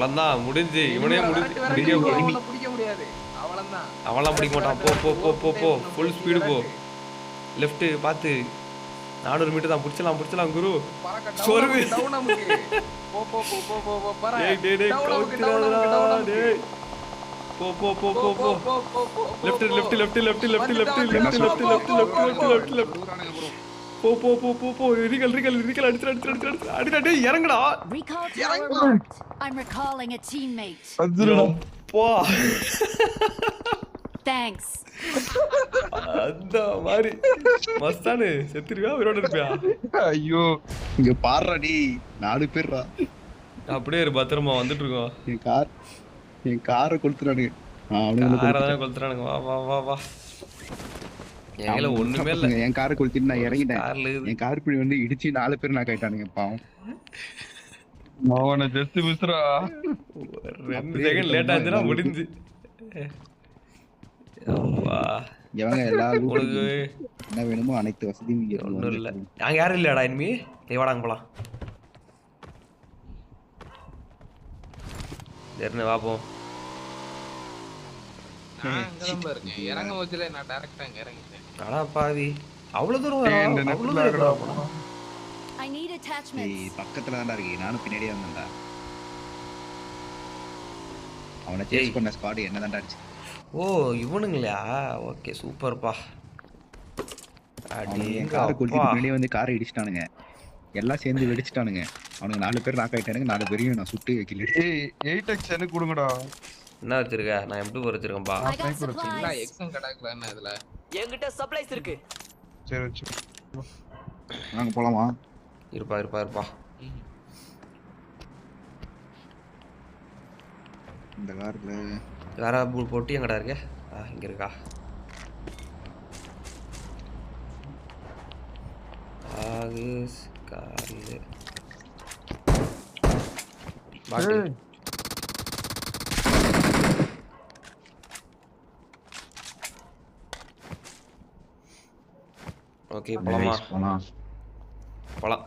அவ்வளவுதான் முடிஞ்சு இவனே முடிஞ்சு பிடிக்க முடியாது. அவ்வளவுதான். அவன்லாம் பிடிக்க மாட்டான். போ போ போ போ போ ஃபுல் ஸ்பீடு போ. லெஃப்ட் பார்த்து 400 மீட்டர் தான். புடிச்சலாம் குரு. சொருவு. போ போ போ போ போ போ பர. டேய் கவுத்துறாதடா டேய். போ போ போ போ போ. லெஃப்ட் போ போ போ போ போ. ரிகல் அடிடா டேய் இறங்குடா. I'm recalling a teammate. போ. Thanks. அந்த மாதிரி மஸ்தானு செத்துருவியா உயிரோட இருப்பியா? ஐயோ இங்க பாருடா நீ 4 பேர்டா. அப்படியே இரு பத்திரமா வந்துட்டு இருக்கோம். என் காரை கொளுத்துறானுங்க. காரை கொளுத்துறானுங்க. வா வா வா வா. எங்கல ஒண்ணுமே இல்ல. என் காரை கொளுத்திட்டு நான் இறங்கிட்டேன். என் கார் பிடி வந்து இடிச்சு 4 பேர் நான் ஆயிட்டானுங்க பாவம். அவன ஜஸ்ட் மிஸ்ரா 2 செகண்ட் லேட் ஆச்சுனா முடிஞ்சு. அப்பா இவங்க எல்லாரும் உங்களுக்கு என்ன வேணுமோ அனைத்து வசதியும் இங்க ஒண்ணும் இல்ல. அங்க யாரும் இல்லடா இனிமே. நீ வாடாங்க போலாம். ஏறனே வா போ. இறங்க வச்சல நான் டைரக்டா இங்க இறங்கிட்டேன். அடா பாவி அவ்வளவு தூரம் வரா. I need attachments. பக்கத்துல தான்டா இருக்கு. நானும் பின்னாடியே வந்தேன்டா. அவனை சேஸ் பண்ண ஸ்குவாட் என்னதான்டா அடிச்சு. ஓ இவனுங்களா? ஓகே சூப்பர்ப்பா. காரை கொளுத்திட்டு பின்னாடியே வந்து காரை இடிச்சிட்டானுங்க. எல்லாம் சேர்ந்து வெடிச்சிட்டானுங்க. அவனுங்க 4 பேர் நாக் ஆயிட்டானுங்க. 4 பேரையும் நான் சுட்டு வைக்கல. 8x எனக்கு கொடுங்கடா. என்ன வச்சிருக்க? நான் M2 வச்சிருக்கேன்பா. இல்ல எக்ஸம் கடக்குல என்ன இதுல? என்கிட்ட சப்ளைஸ் இருக்கு. சரி வாங்க போலாமா? இருப்பா. இந்த கார்ல வேற போட்டி எங்கடா இருக்க? இங்க இருக்கா? ஆகுஸ் கார்ல பாட்டில். ஓகே போலாம்.